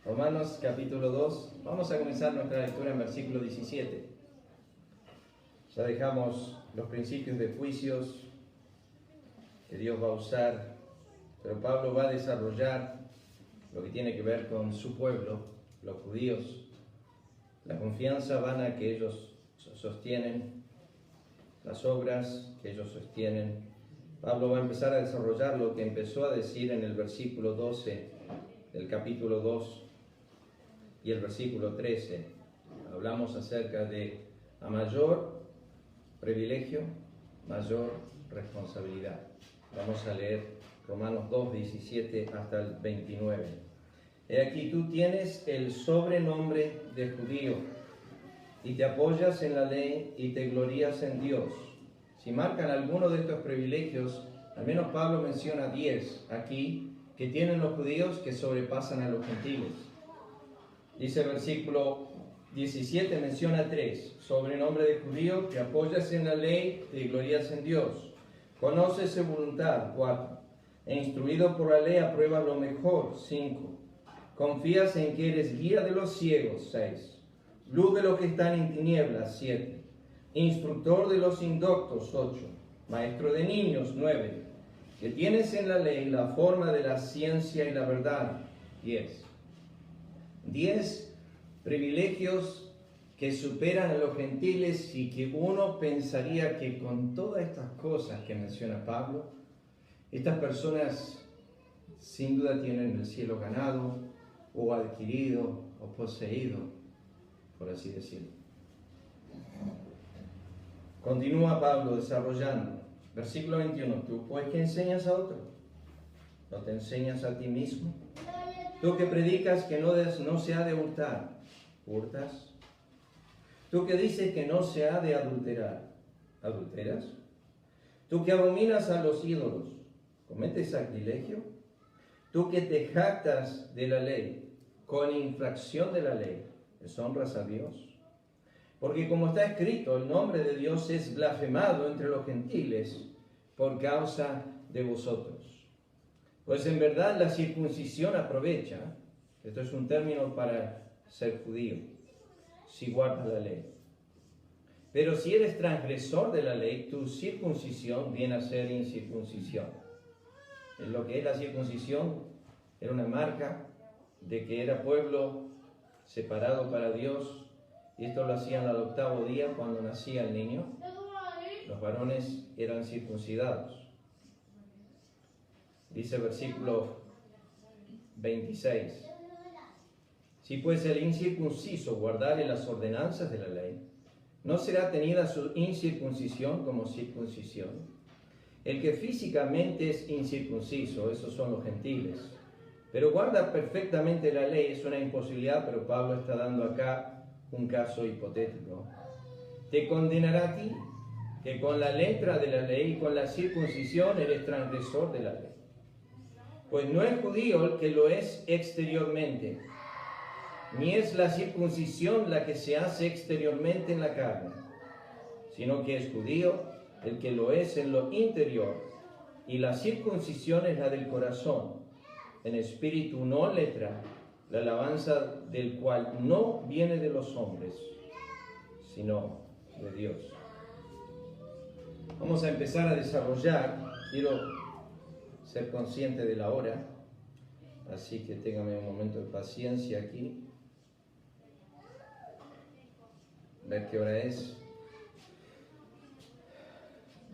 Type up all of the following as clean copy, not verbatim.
Romanos capítulo 2, vamos a comenzar nuestra lectura en versículo 17. Ya dejamos los principios de juicios que Dios va a usar, pero Pablo va a desarrollar lo que tiene que ver con su pueblo, los judíos, la confianza vana que ellos sostienen, las obras que ellos sostienen. Pablo va a empezar a desarrollar lo que empezó a decir en el versículo 12 del capítulo 2 y el versículo 13. Hablamos acerca de a mayor privilegio, mayor responsabilidad. Vamos a leer Romanos 2, 17 hasta el 29. He aquí tú tienes el sobrenombre de judío y te apoyas en la ley y te glorías en Dios. Si marcan alguno de estos privilegios, al menos Pablo menciona 10 aquí que tienen los judíos que sobrepasan a los gentiles. Dice el versículo 17, menciona 3. Sobrenombre de judío, te apoyas en la ley, te glorías en Dios. Conoces su voluntad, 4. E instruido por la ley apruebas lo mejor, 5. Confías en que eres guía de los ciegos, 6. Luz de los que están en tinieblas, 7. Instructor de los indoctos, 8. Maestro de niños, 9. Que tienes en la ley la forma de la ciencia y la verdad, 10. 10 privilegios que superan a los gentiles y que uno pensaría que con todas estas cosas que menciona Pablo, estas personas sin duda tienen el cielo ganado o adquirido o poseído, por así decirlo. Continúa Pablo desarrollando. Versículo 21. ¿Tú pues qué enseñas a otro? ¿No te enseñas a ti mismo? Tú que predicas que no se ha de hurtar, ¿hurtas? Tú que dices que no se ha de adulterar, ¿adulteras? Tú que abominas a los ídolos, ¿cometes sacrilegio? Tú que te jactas de la ley, con infracción de la ley, ¿deshonras a Dios? Porque como está escrito, el nombre de Dios es blasfemado entre los gentiles por causa de vosotros. Pues en verdad la circuncisión aprovecha, esto es un término para ser judío, si guardas la ley. Pero si eres transgresor de la ley, tu circuncisión viene a ser incircuncisión. En lo que es la circuncisión, era una marca de que era pueblo separado para Dios, y esto lo hacían al 8º día cuando nacía el niño. Los varones eran circuncidados. Dice el versículo 26. Si pues el incircunciso guardare las ordenanzas de la ley, ¿no será tenida su incircuncisión como circuncisión? El que físicamente es incircunciso, esos son los gentiles, pero guarda perfectamente la ley, es una imposibilidad, pero Pablo está dando acá un caso hipotético. Te condenará a ti, que con la letra de la ley y con la circuncisión eres transgresor de la ley. Pues no es judío el que lo es exteriormente, ni es la circuncisión la que se hace exteriormente en la carne, sino que es judío el que lo es en lo interior, y la circuncisión es la del corazón, en espíritu, no letra, la alabanza del cual no viene de los hombres, sino de Dios. Vamos a empezar a desarrollar. Quiero ser consciente de la hora, así que téngame un momento de paciencia aquí. Ver qué hora es.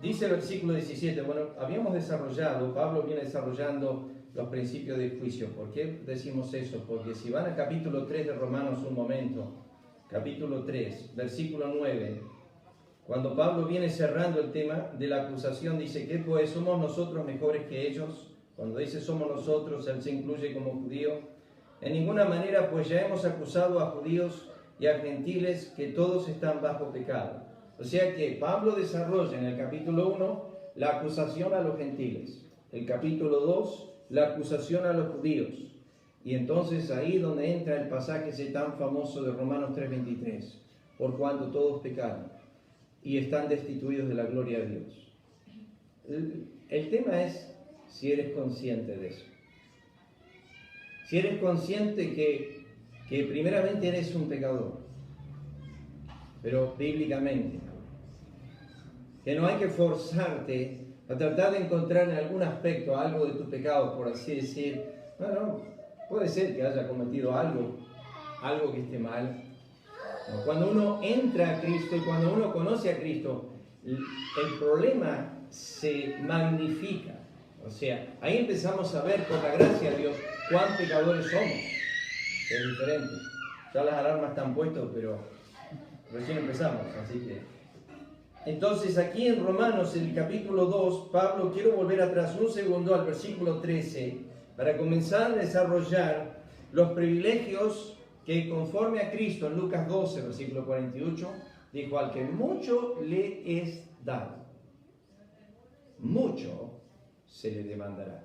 Dice el versículo 17, bueno, habíamos desarrollado, Pablo viene desarrollando los principios del juicio. ¿Por qué decimos eso? Porque si van al capítulo 3 de Romanos un momento, capítulo 3, versículo 9, cuando Pablo viene cerrando el tema de la acusación, dice que pues somos nosotros mejores que ellos. Cuando dice somos nosotros, él se incluye como judío. En ninguna manera, pues ya hemos acusado a judíos y a gentiles que todos están bajo pecado. O sea que Pablo desarrolla en el capítulo 1 la acusación a los gentiles. El capítulo 2, la acusación a los judíos. Y entonces ahí donde entra el pasaje ese tan famoso de Romanos 3:23. Por cuanto todos pecaron y están destituidos de la gloria de Dios. El tema es si eres consciente de eso. Si eres consciente que que primeramente eres un pecador, pero bíblicamente, que no hay que forzarte a tratar de encontrar en algún aspecto algo de tu pecado, por así decir. No, puede ser que haya cometido algo que esté mal. No, cuando uno entra a Cristo y cuando uno conoce a Cristo, el problema se magnifica. O sea, ahí empezamos a ver por la gracia de Dios cuán pecadores somos. Es diferente. Ya las alarmas están puestas, pero recién empezamos, así que... Entonces aquí en Romanos, el capítulo 2, Pablo, quiero volver atrás un segundo al versículo 13, para comenzar a desarrollar los privilegios que conforme a Cristo, en Lucas 12, versículo 48, dijo: al que mucho le es dado, mucho se le demandará.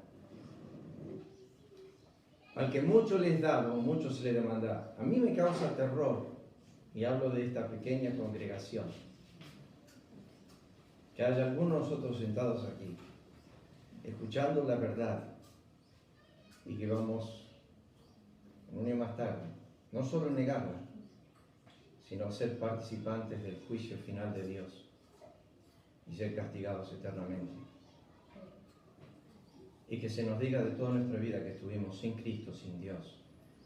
Al que mucho le es dado, mucho se le demandará. A mí me causa terror, y hablo de esta pequeña congregación, que haya algunos de nosotros sentados aquí, escuchando la verdad, y que vamos, un año más tarde, no solo negarla, sino ser participantes del juicio final de Dios y ser castigados eternamente. Y que se nos diga de toda nuestra vida que estuvimos sin Cristo, sin Dios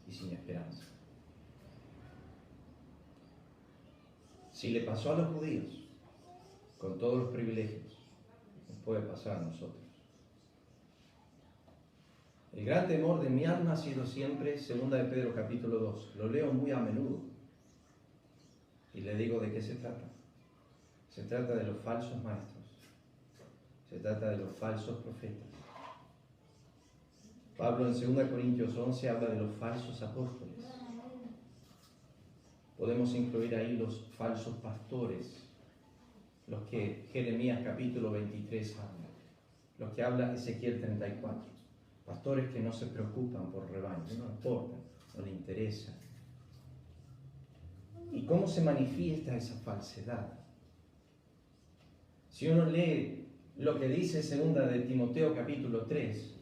y sin esperanza. Si le pasó a los judíos, con todos los privilegios, nos puede pasar a nosotros. El gran temor de mi alma ha sido siempre 2 de Pedro capítulo 2. Lo leo muy a menudo. Y le digo de qué se trata. Se trata de los falsos maestros. Se trata de los falsos profetas. Pablo en 2 Corintios 11 habla de los falsos apóstoles. Podemos incluir ahí los falsos pastores, los que Jeremías capítulo 23 habla, los que habla Ezequiel 34. Pastores que no se preocupan por rebaño, no importa, no le interesa. ¿Y cómo se manifiesta esa falsedad? Si uno lee lo que dice 2 de Timoteo capítulo 3,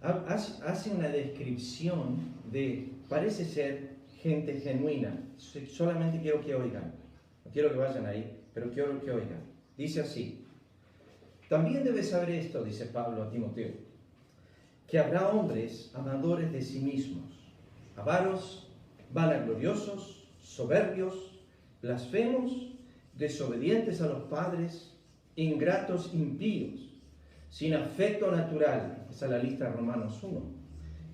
hace una descripción de, parece ser gente genuina. Solamente quiero que oigan, no quiero que vayan ahí, pero quiero que oigan. Dice así: también debes saber esto, dice Pablo a Timoteo, que habrá hombres amadores de sí mismos, avaros, vanagloriosos, soberbios, blasfemos, desobedientes a los padres, ingratos, impíos, sin afecto natural, esa es la lista de Romanos 1,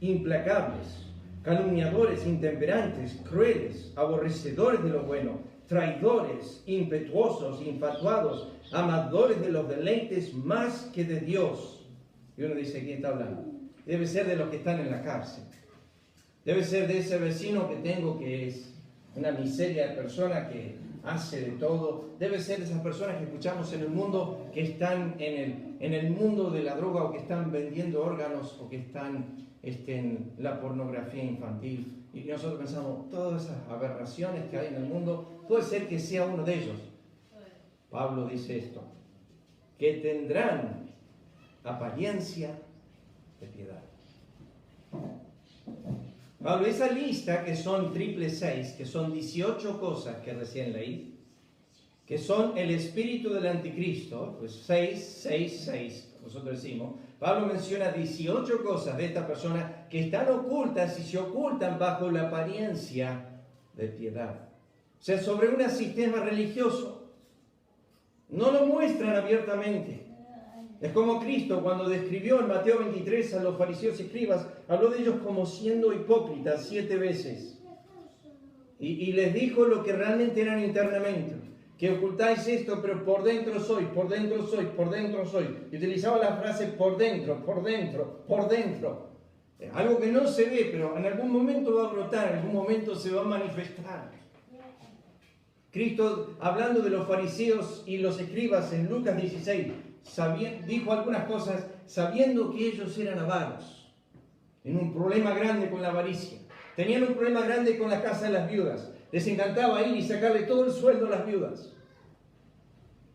implacables, calumniadores, intemperantes, crueles, aborrecedores de lo bueno, traidores, impetuosos, infatuados, amadores de los deleites más que de Dios. Y uno dice: ¿quién está hablando? Debe ser de los que están en la cárcel. Debe ser de ese vecino que tengo que es una miseria de persona que hace de todo. Debe ser de esas personas que escuchamos en el mundo, que están en el mundo de la droga, o que están vendiendo órganos, o que están en la pornografía infantil. Y nosotros pensamos, todas esas aberraciones que hay en el mundo, puede ser que sea uno de ellos. Pablo dice esto: que tendrán apariencia de piedad. Pablo, esa lista que son 666, que son 18 cosas que recién leí, que son el espíritu del anticristo, pues 666, nosotros decimos. Pablo menciona 18 cosas de esta persona que están ocultas y se ocultan bajo la apariencia de piedad. O sea, sobre un sistema religioso. No lo muestran abiertamente. Es como Cristo cuando describió en Mateo 23 a los fariseos y escribas, habló de ellos como siendo hipócritas 7 veces. Y les dijo lo que realmente eran internamente. Que ocultáis esto, pero por dentro soy, por dentro soy, por dentro soy. Y utilizaba la frase por dentro, por dentro, por dentro. Algo que no se ve, pero en algún momento va a brotar, en algún momento se va a manifestar. Cristo, hablando de los fariseos y los escribas en Lucas 16, dijo algunas cosas sabiendo que ellos eran avaros, en un problema grande con la avaricia. Tenían un problema grande con la casa de las viudas. Les encantaba ir y sacarle todo el sueldo a las viudas.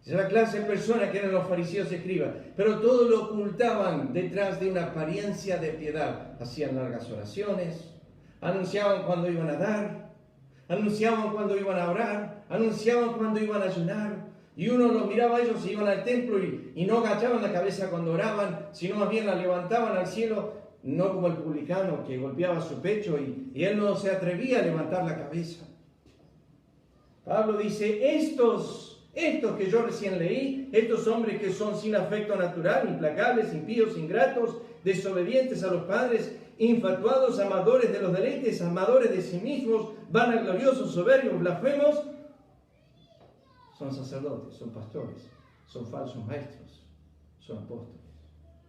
Esa es la clase de personas que eran los fariseos y escribas. Pero todo lo ocultaban detrás de una apariencia de piedad. Hacían largas oraciones, anunciaban cuando iban a dar, anunciaban cuando iban a orar, anunciaban cuando iban a ayunar. Y uno los miraba a ellos y iban al templo y no agachaban la cabeza cuando oraban, sino más bien la levantaban al cielo, no como el publicano que golpeaba su pecho y él no se atrevía a levantar la cabeza. Pablo dice, estos que yo recién leí, estos hombres que son sin afecto natural, implacables, impíos, ingratos, desobedientes a los padres, infatuados, amadores de los deleites, amadores de sí mismos, vanagloriosos, soberbios, blasfemos, son sacerdotes, son pastores, son falsos maestros, son apóstoles,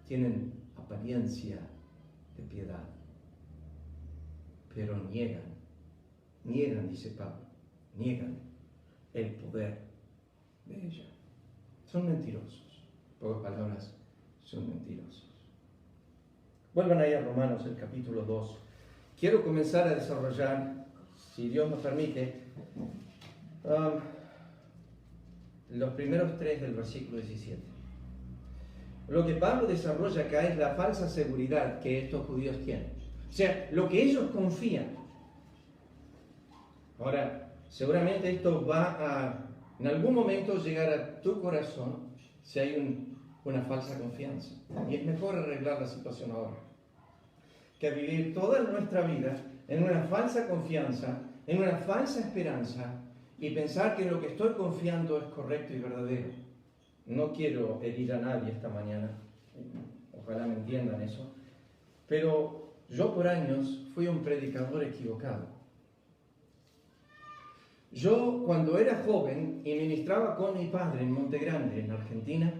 tienen apariencia de piedad, pero niegan, dice Pablo, niegan el poder de ella. Son mentirosos, en pocas palabras, son mentirosos. Vuelvan ahí a Romanos, el capítulo 2. Quiero comenzar a desarrollar, si Dios nos permite, los primeros 3 del versículo 17. Lo que Pablo desarrolla acá es la falsa seguridad que estos judíos tienen. O sea, lo que ellos confían. Ahora, seguramente esto va a, en algún momento, llegar a tu corazón si hay una falsa confianza. Y es mejor arreglar la situación ahora que vivir toda nuestra vida en una falsa confianza, en una falsa esperanza, y pensar que lo que estoy confiando es correcto y verdadero. No quiero herir a nadie esta mañana, ojalá me entiendan eso, pero yo por años fui un predicador equivocado. Yo, cuando era joven y ministraba con mi padre en Monte Grande, en Argentina,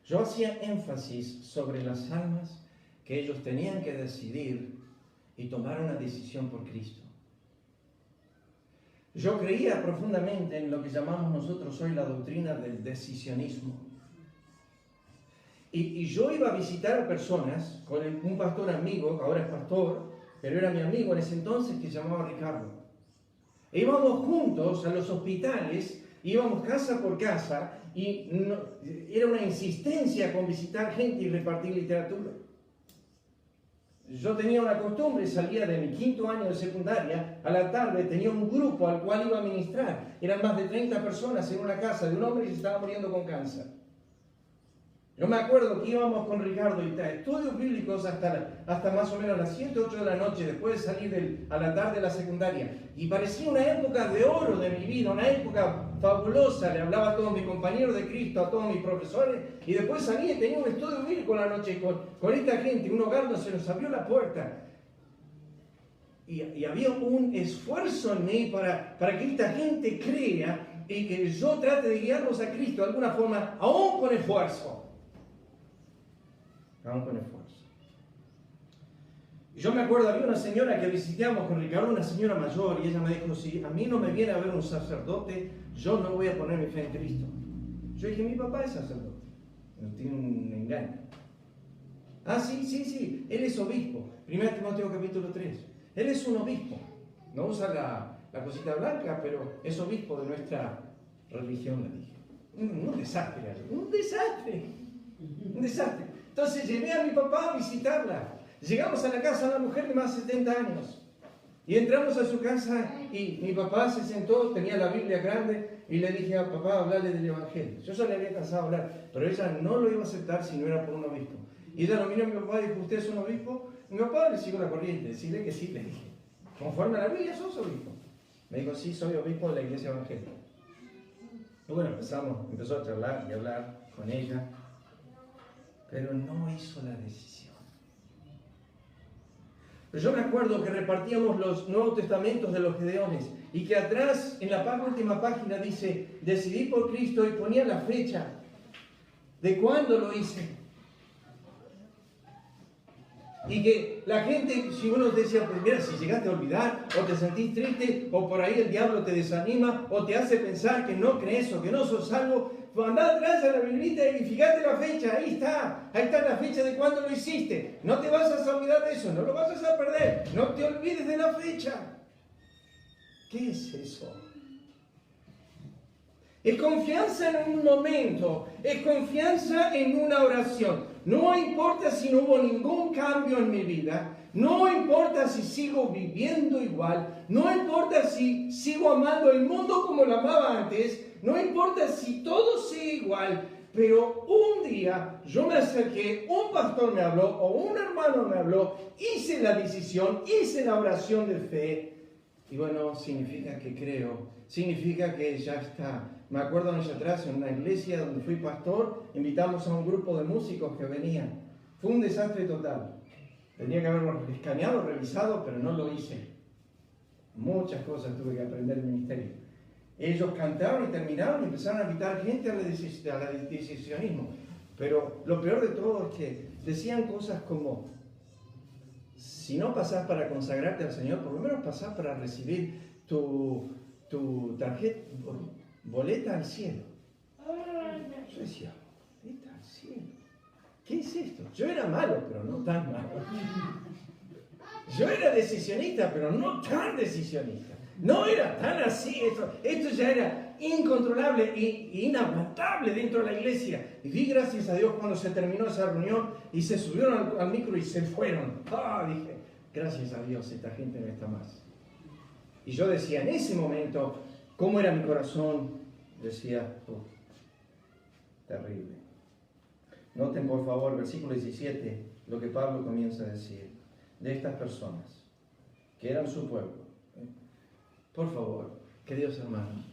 yo hacía énfasis sobre las almas que ellos tenían que decidir y tomar una decisión por Cristo. Yo creía profundamente en lo que llamamos nosotros hoy la doctrina del decisionismo. Y yo iba a visitar a personas con un pastor amigo, que ahora es pastor, pero era mi amigo en ese entonces, que se llamaba Ricardo. E íbamos juntos a los hospitales, íbamos casa por casa, y era una insistencia con visitar gente y repartir literatura. Yo tenía una costumbre, salía de mi 5º año de secundaria, a la tarde tenía un grupo al cual iba a ministrar. Eran más de 30 personas en una casa de un hombre que se estaba muriendo con cáncer. Yo me acuerdo que íbamos con Ricardo y estudios bíblicos hasta más o menos las 7, 8 de la noche, después de salir a la tarde de la secundaria. Y parecía una época de oro de mi vida, una época fabulosa. Le hablaba a todos mis compañeros de Cristo, a todos mis profesores, y después salía y tenía un estudio bíblico en la noche con esta gente. Un hogar donde se nos abrió la puerta. Y había un esfuerzo en mí para que esta gente crea y que yo trate de guiarlos a Cristo de alguna forma, aún con esfuerzo. Aún con esfuerzo. Yo me acuerdo, había una señora que visitamos con Ricardo, una señora mayor, y ella me dijo, si a mí no me viene a ver un sacerdote, yo no voy a poner mi fe en Cristo. Yo dije, mi papá es sacerdote. No tiene un engaño. Ah, sí, él es obispo. 1 Timoteo capítulo 3. Él es un obispo. No usa la cosita blanca, pero es obispo de nuestra religión, le dije. Un desastre. Entonces llevé a mi papá a visitarla. Llegamos a la casa de una mujer de más de 70 años. Y entramos a su casa y mi papá se sentó, tenía la Biblia grande, y le dije a papá, hablarle del Evangelio. Yo ya le había cansado de hablar, pero ella no lo iba a aceptar si no era por un obispo. Y ella lo miró a mi papá y dijo, ¿usted es un obispo? Mi papá le siguió la corriente, decirle que sí, le dije. Conforme a la Biblia, sos obispo. Me dijo, sí, soy obispo de la iglesia evangélica. Y bueno, empezó a charlar y hablar con ella, pero no hizo la decisión. Pero yo me acuerdo que repartíamos los Nuevos Testamentos de los Gedeones y que atrás, en la última página, dice, decidí por Cristo, y ponía la fecha de cuándo lo hice. Y que la gente, si uno decía, pues mira, si llegaste a olvidar, o te sentís triste, o por ahí el diablo te desanima, o te hace pensar que no crees o que no sos salvo, pues andá atrás a la biblita y fíjate la fecha, ahí está la fecha de cuándo lo hiciste. No te vas a olvidar de eso, no lo vas a perder, no te olvides de la fecha. ¿Qué es eso? Es confianza en un momento, es confianza en una oración. No importa si no hubo ningún cambio en mi vida, no importa si sigo viviendo igual, no importa si sigo amando el mundo como lo amaba antes, no importa si todo sigue igual, pero un día yo me acerqué, un pastor me habló o un hermano me habló, hice la decisión, hice la oración de fe. Y bueno, significa que creo, significa que ya está. Me acuerdo años atrás en una iglesia donde fui pastor, invitamos a un grupo de músicos que venían. Fue un desastre total. Tenía que haberlo escaneado, revisado, pero no lo hice. Muchas cosas tuve que aprender del ministerio. Ellos cantaron y terminaron y empezaron a invitar gente al decisionismo. Pero lo peor de todo es que decían cosas como: si no pasás para consagrarte al Señor, por lo menos pasás para recibir tu tarjeta, boleta al cielo. Yo decía, boleta al cielo. ¿Qué es esto? Yo era malo, pero no tan malo. Yo era decisionista, pero no tan decisionista. No era tan así. Esto ya era incontrolable e inaguantable dentro de la iglesia. Y di gracias a Dios cuando se terminó esa reunión y se subieron al micro y se fueron. Dije, gracias a Dios, esta gente no está más. Y yo decía, en ese momento, ¿cómo era mi corazón? Decía, terrible. Noten por favor, versículo 17, lo que Pablo comienza a decir de estas personas que eran su pueblo. Por favor, queridos hermanos,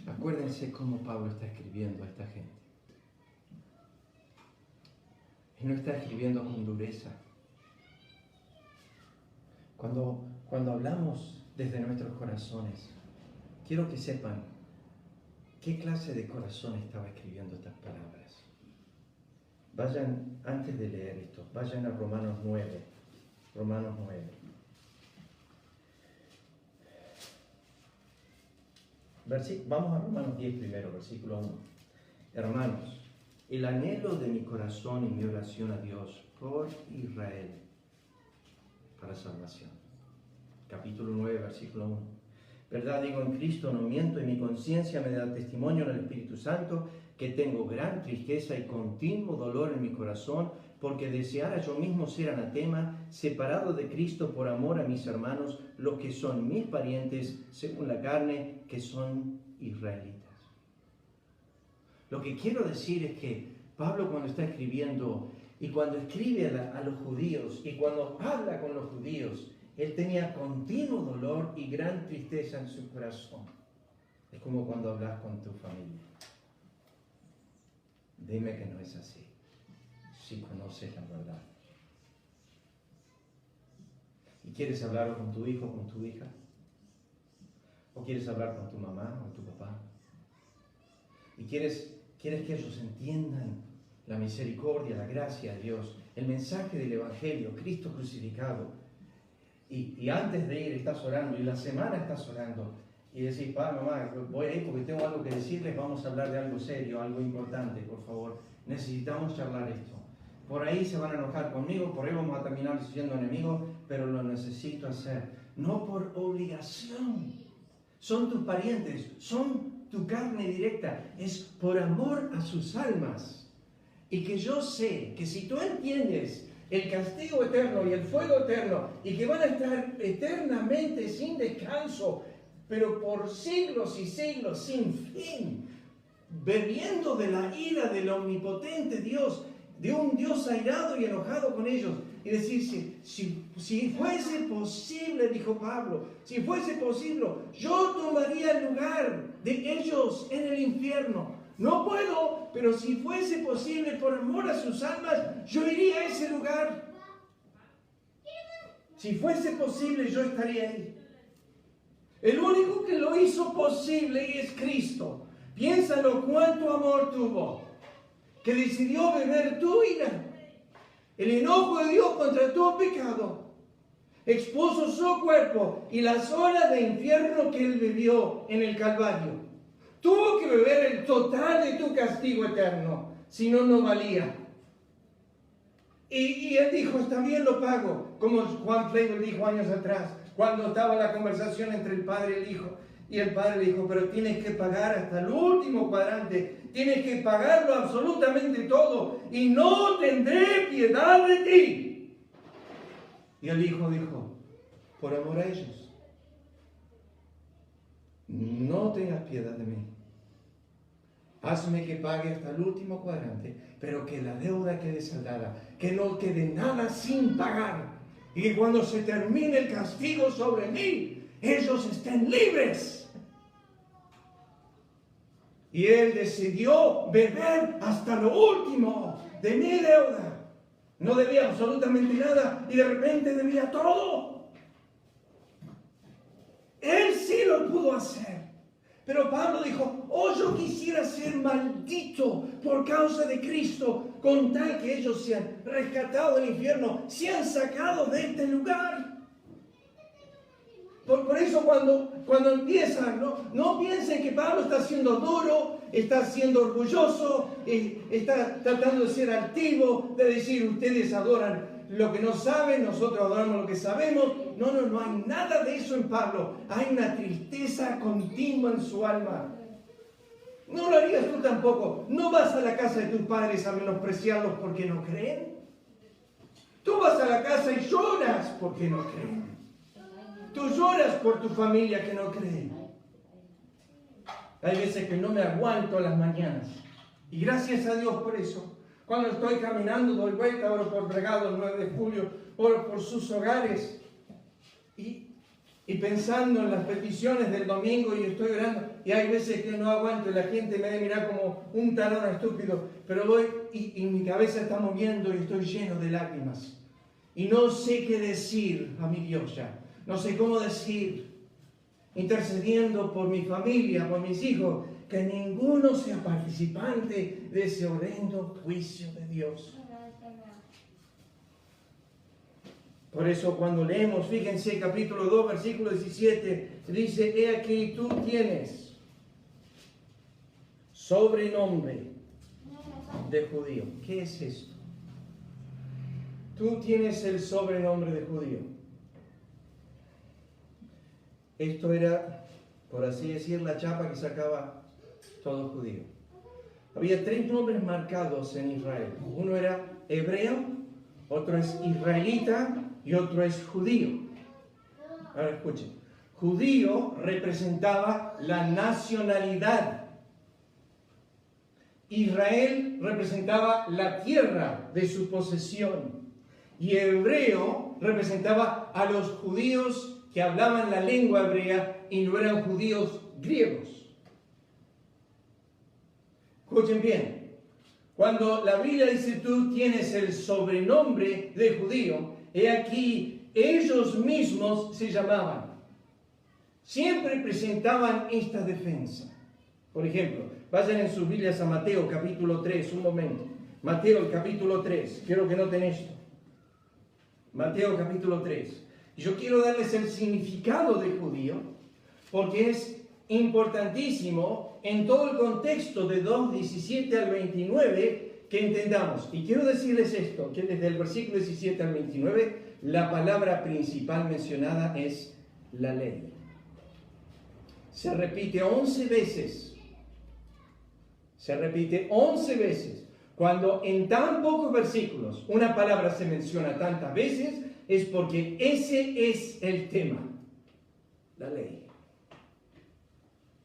acuérdense cómo Pablo está escribiendo a esta gente. Y no está escribiendo con dureza. Cuando hablamos desde nuestros corazones, quiero que sepan qué clase de corazón estaba escribiendo estas palabras. Vayan, antes de leer esto, vayan a Romanos 9. Romanos 9. Vamos a Romanos 10 primero, versículo 1. Hermanos, el anhelo de mi corazón y mi oración a Dios por Israel para salvación. Capítulo 9, versículo 1. Verdad digo en Cristo, no miento, y mi conciencia me da testimonio en el Espíritu Santo que tengo gran tristeza y continuo dolor en mi corazón, porque deseara yo mismo ser anatema, separado de Cristo por amor a mis hermanos, los que son mis parientes según la carne, que son israelitas. Lo que quiero decir es que Pablo, cuando está escribiendo y cuando escribe a los judíos y cuando habla con los judíos, él tenía continuo dolor y gran tristeza en su corazón. Es como cuando hablas con tu familia. Dime que no es así, si conoces la verdad. ¿Y quieres hablar con tu hijo o con tu hija? ¿O quieres hablar con tu mamá o tu papá? ¿Y quieres que ellos entiendan la misericordia, la gracia de Dios, el mensaje del Evangelio, Cristo crucificado? Y antes de ir estás orando, y la semana estás orando, y decís, papá, mamá, voy a ir porque tengo algo que decirles, vamos a hablar de algo serio, algo importante, por favor. Necesitamos charlar esto. Por ahí se van a enojar conmigo, por ahí vamos a terminar siendo enemigos, pero lo necesito hacer. No por obligación. Son tus parientes, son tu carne directa. Es por amor a sus almas. Y que yo sé que si tú entiendes el castigo eterno y el fuego eterno, y que van a estar eternamente sin descanso, pero por siglos y siglos, sin fin, bebiendo de la ira del omnipotente Dios, de un Dios airado y enojado con ellos. Y decir, si fuese posible, dijo Pablo, si fuese posible, yo tomaría el lugar de ellos en el infierno. No puedo, pero si fuese posible, por amor a sus almas, yo iría a ese lugar. Si fuese posible, yo estaría ahí. El único que lo hizo posible es Cristo. Piénsalo cuánto amor tuvo, que decidió beber tu ira, el enojo de Dios contra tu pecado, expuso su cuerpo y las horas de infierno que él vivió en el Calvario. Tuvo que beber el total de tu castigo eterno, si no, no valía. Y él dijo, está bien, lo pago, como Juan Flavor dijo años atrás, cuando estaba la conversación entre el Padre y el Hijo. Y el padre le dijo, pero tienes que pagar hasta el último cuadrante, tienes que pagarlo absolutamente todo y no tendré piedad de ti. Y el hijo dijo, por amor a ellos, no tengas piedad de mí. Hazme que pague hasta el último cuadrante, pero que la deuda quede saldada, que no quede nada sin pagar. Y que cuando se termine el castigo sobre mí, ellos estén libres. Y él decidió beber hasta lo último de mi deuda. No debía absolutamente nada y de repente debía todo. Él sí lo pudo hacer. Pero Pablo dijo, oh, yo quisiera ser maldito por causa de Cristo, con tal que ellos sean rescatados del infierno, sean sacados de este lugar. Por eso cuando empiezan, no piensen que Pablo está siendo duro, está siendo orgulloso, está tratando de ser altivo, de decir, ustedes adoran lo que no saben, nosotros adoramos lo que sabemos. No hay nada de eso en Pablo. Hay una tristeza continua en su alma. No lo harías tú tampoco. No vas a la casa de tus padres a menospreciarlos porque no creen. Tú vas a la casa y lloras porque no creen. Tú lloras por tu familia que no cree. Hay veces que no me aguanto las mañanas. Y gracias a Dios por eso. Cuando estoy caminando, doy vuelta, oro por Bregado el 9 de julio, oro por sus hogares. Y pensando en las peticiones del domingo y estoy orando. Y hay veces que no aguanto y la gente me debe mirar como un talón estúpido. Pero voy y mi cabeza está moviendo y estoy lleno de lágrimas. Y no sé qué decir a mi Dios ya. No sé cómo decir, intercediendo por mi familia, por mis hijos, que ninguno sea participante de ese horrendo juicio de Dios. Por eso cuando leemos, fíjense, capítulo 2, versículo 17, dice, he aquí tú tienes sobrenombre de judío. ¿Qué es esto? Tú tienes el sobrenombre de judío. Esto era, por así decir, la chapa que sacaba todo judío. Había 3 nombres marcados en Israel. Uno era hebreo, otro es israelita y otro es judío. Ahora escuchen. Judío representaba la nacionalidad. Israel representaba la tierra de su posesión. Y hebreo representaba a los judíos que hablaban la lengua hebrea y no eran judíos griegos. Escuchen bien, cuando la Biblia dice tú tienes el sobrenombre de judío, he aquí ellos mismos se llamaban. Siempre presentaban esta defensa. Por ejemplo, vayan en sus Biblias a Mateo capítulo 3, un momento. Mateo capítulo 3, quiero que noten esto. Mateo capítulo 3. Yo quiero darles el significado de judío, porque es importantísimo en todo el contexto de 2:17 al 29 que entendamos. Y quiero decirles esto, que desde el versículo 17 al 29, la palabra principal mencionada es la ley. Se repite 11 veces. Se repite 11 veces. Cuando en tan pocos versículos una palabra se menciona tantas veces, es porque ese es el tema, la ley.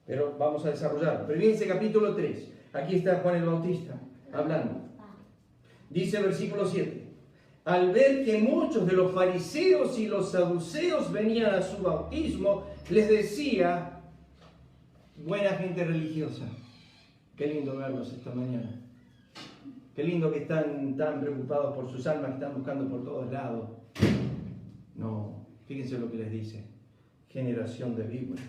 Pero vamos a desarrollarlo. Pero fíjense capítulo 3. Aquí está Juan el Bautista hablando. Dice el versículo 7. Al ver que muchos de los fariseos y los saduceos venían a su bautismo, les decía, buena gente religiosa, qué lindo verlos esta mañana. Qué lindo que están tan preocupados por sus almas, que están buscando por todos lados. No, fíjense lo que les dice. Generación de víboras.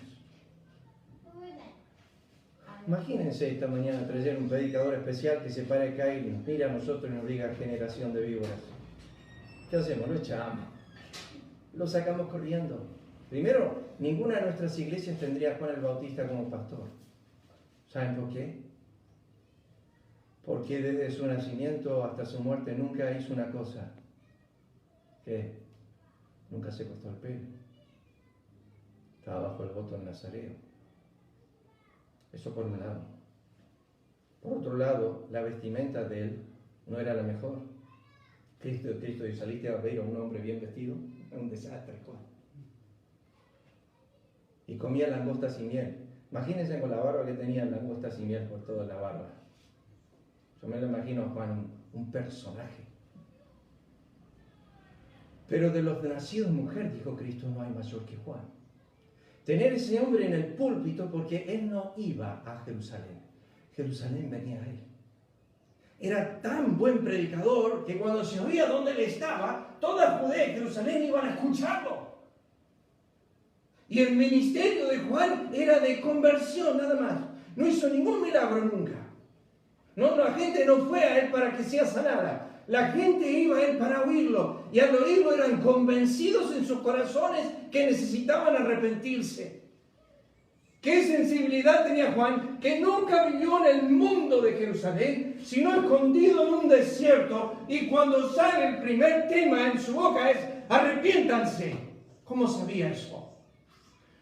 Imagínense esta mañana traer un predicador especial que se pare acá y nos mira a nosotros y nos diga generación de víboras. ¿Qué hacemos? Lo echamos. Lo sacamos corriendo. Primero, ninguna de nuestras iglesias tendría a Juan el Bautista como pastor. ¿Saben por qué? Porque desde su nacimiento hasta su muerte nunca hizo una cosa. ¿Qué? Nunca se cortó el pelo. Estaba bajo el voto del Nazareo. Eso por un lado. Por otro lado, la vestimenta de él no era la mejor. Cristo, y saliste a ver a un hombre bien vestido, es un desastre. Y comía langostas y miel. Imagínense con la barba que tenía, langostas y miel por toda la barba. Yo me lo imagino a Juan, un personaje. Pero de los nacidos mujer, dijo Cristo, no hay mayor que Juan. Tener ese hombre en el púlpito porque él no iba a Jerusalén. Jerusalén venía a él. Era tan buen predicador que cuando se oía dónde él estaba, toda Judea y Jerusalén iban a escucharlo. Y el ministerio de Juan era de conversión nada más. No hizo ningún milagro nunca. No, la gente no fue a él para que sea sanada. La gente iba a él para oírlo. Y al oírlo eran convencidos en sus corazones que necesitaban arrepentirse. ¿Qué sensibilidad tenía Juan? Que nunca vivió en el mundo de Jerusalén, sino escondido en un desierto. Y cuando sale el primer tema en su boca es: arrepiéntanse. ¿Cómo sabía eso?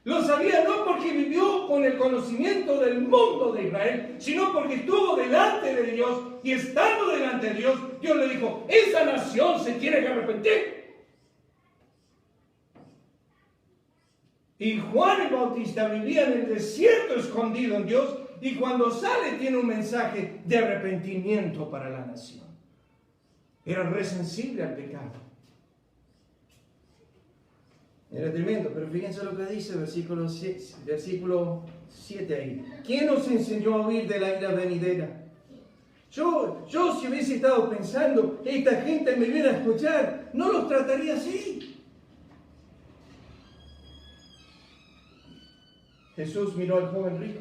Lo sabía no porque vivió con el conocimiento del mundo de Israel, sino porque estuvo delante de Dios, y estando delante de Dios, Dios le dijo: esa nación se tiene que arrepentir. Y Juan el Bautista vivía en el desierto escondido en Dios, y cuando sale tiene un mensaje de arrepentimiento para la nación. Era re sensible al pecado. Era tremendo, pero fíjense lo que dice versículo 7 ahí. ¿Quién nos enseñó a huir de la ira venidera? Yo si hubiese estado pensando, esta gente me viene a escuchar, no los trataría así. Jesús miró al joven rico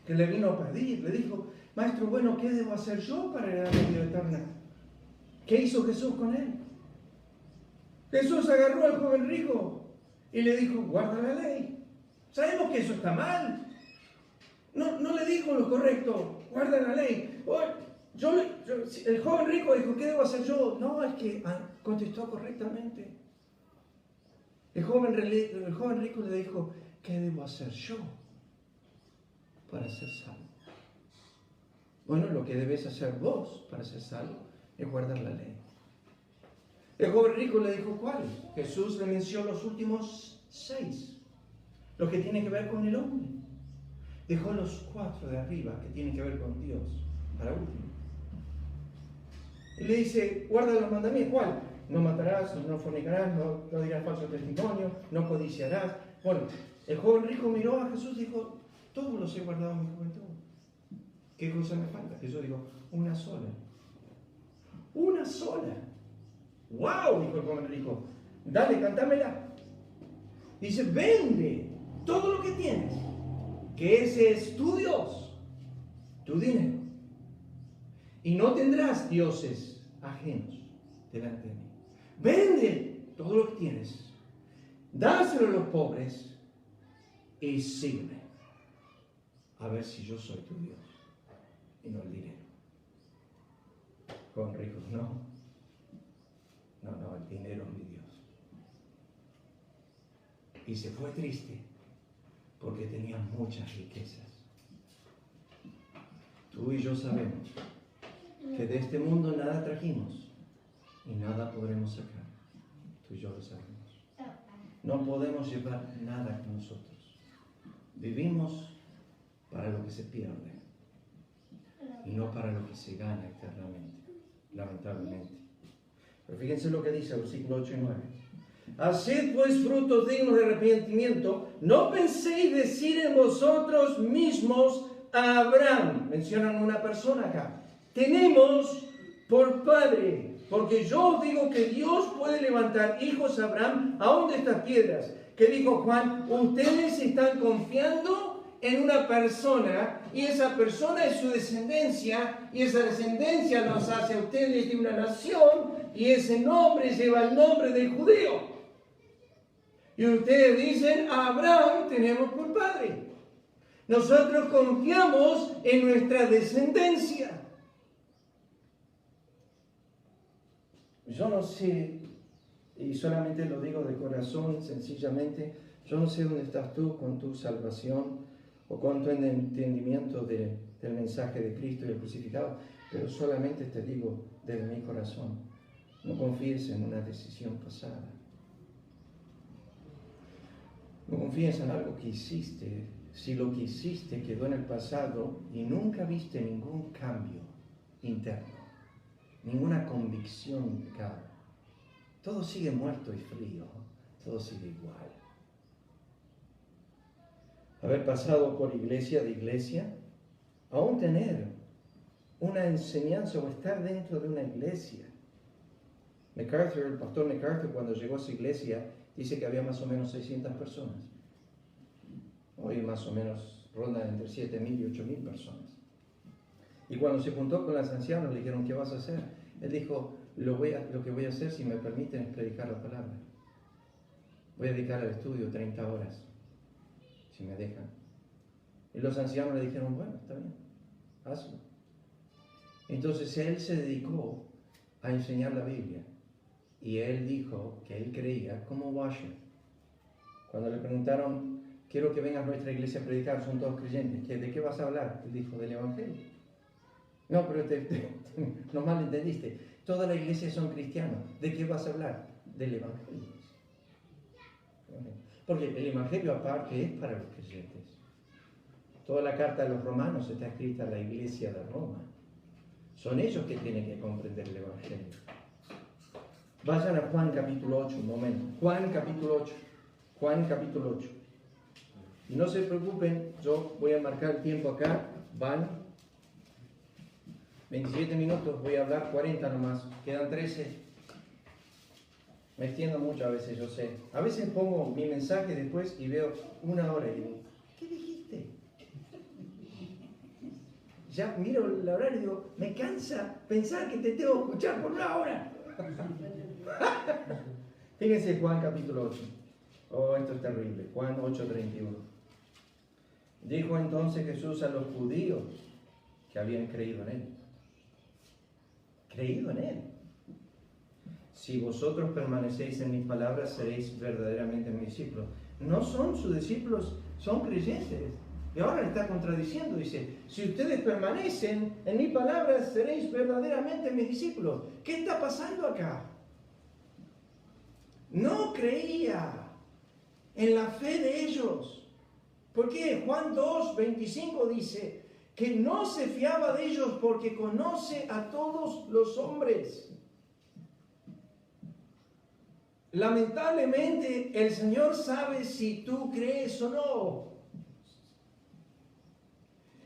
que le vino a pedir, le dijo: Maestro bueno, ¿qué debo hacer yo para heredar la vida eterna? ¿Qué hizo Jesús con él? Jesús agarró al joven rico y le dijo: guarda la ley. Sabemos que eso está mal. No le dijo lo correcto: guarda la ley. El joven rico dijo: ¿qué debo hacer yo? No, es que contestó correctamente. El joven rico le dijo: ¿qué debo hacer yo para ser salvo? Bueno, lo que debes hacer vos para ser salvo es guardar la ley. El joven rico le dijo: ¿cuáles? Jesús le mencionó los últimos 6, los que tienen que ver con el hombre. Dejó los 4 de arriba, que tienen que ver con Dios, para último. Y le dice: guarda los mandamientos. ¿Cuál? No matarás, no fornicarás, no dirás falso testimonio, no codiciarás. Bueno, el joven rico miró a Jesús y dijo: todos los he guardado en mi juventud. ¿Qué cosa me falta? Jesús dijo: una sola. Una sola. ¡Wow! Dijo el joven rico. Dale, cántamela. Dice: vende todo lo que tienes, que ese es tu Dios, tu dinero, y no tendrás dioses ajenos delante de mí. Vende todo lo que tienes, dáselo a los pobres y sígueme, a ver si yo soy tu Dios y no el dinero. Joven rico: no, el dinero es mi Dios. Y se fue triste porque tenía muchas riquezas. Tú y yo sabemos que de este mundo nada trajimos y nada podremos sacar. Tú y yo lo sabemos. No podemos llevar nada con nosotros. Vivimos para lo que se pierde y no para lo que se gana eternamente, lamentablemente. Pero fíjense lo que dice el versículo 8 y 9. Haced pues frutos dignos de arrepentimiento. No penséis decir en vosotros mismos a Abraham. Mencionan una persona acá: tenemos por padre. Porque yo os digo que Dios puede levantar hijos a Abraham aún de estas piedras. ¿Qué dijo Juan? Ustedes están confiando en una persona, y esa persona es su descendencia, y esa descendencia nos hace a ustedes de una nación, y ese nombre lleva el nombre del judío. Y ustedes dicen: a Abraham tenemos por padre. Nosotros confiamos en nuestra descendencia. Yo no sé, y solamente lo digo de corazón, sencillamente, yo no sé dónde estás tú con tu salvación, o con tu entendimiento del mensaje de Cristo y el crucificado, pero solamente te digo desde mi corazón, no confíes en una decisión pasada. No confíes en algo que hiciste, si lo que hiciste quedó en el pasado y nunca viste ningún cambio interno, ninguna convicción clara. Todo sigue muerto y frío, todo sigue igual. Haber pasado por iglesia de iglesia, aún tener una enseñanza o estar dentro de una iglesia. El pastor MacArthur, cuando llegó a su iglesia, dice que había más o menos 600 personas. Hoy más o menos rondan entre 7,000 y 8,000 personas. Y cuando se juntó con los ancianos, le dijeron, ¿qué vas a hacer? Él dijo, lo que voy a hacer, si me permiten, es predicar la palabra. Voy a dedicar al estudio 30 horas, si me dejan. Y los ancianos le dijeron, bueno, está bien, hazlo. Entonces él se dedicó a enseñar la Biblia. Y él dijo que él creía como Washer. Cuando le preguntaron, quiero que vengas a nuestra iglesia a predicar, son todos creyentes, ¿de qué vas a hablar? Él dijo, del Evangelio. No, pero no mal entendiste. Toda la iglesia son cristianos. ¿De qué vas a hablar? Del Evangelio. Porque el Evangelio aparte es para los creyentes. Toda la carta de los romanos está escrita a la iglesia de Roma. Son ellos que tienen que comprender el Evangelio. Vayan a Juan capítulo 8, un momento. Juan capítulo 8. Juan capítulo 8. Y no se preocupen, yo voy a marcar el tiempo acá. Van 27 minutos, voy a hablar 40 nomás. Quedan 13. Me extiendo mucho a veces, yo sé. A veces pongo mi mensaje después y veo 1 hora y digo, ¿qué dijiste? Ya miro el horario y digo, me cansa pensar que te tengo que escuchar por 1 hora. Fíjense Juan capítulo 8. Oh, esto es terrible. Juan 8:31. Dijo entonces Jesús a los judíos que habían creído en él. Creído en él. Si vosotros permanecéis en mis palabras, seréis verdaderamente mis discípulos. No son sus discípulos, son creyentes. Y ahora le está contradiciendo, dice, si ustedes permanecen en mis palabras, seréis verdaderamente mis discípulos. ¿Qué está pasando acá? No creía en la fe de ellos. ¿Por qué? Juan 2:25 dice que no se fiaba de ellos porque conoce a todos los hombres. Lamentablemente, el Señor sabe si tú crees o no.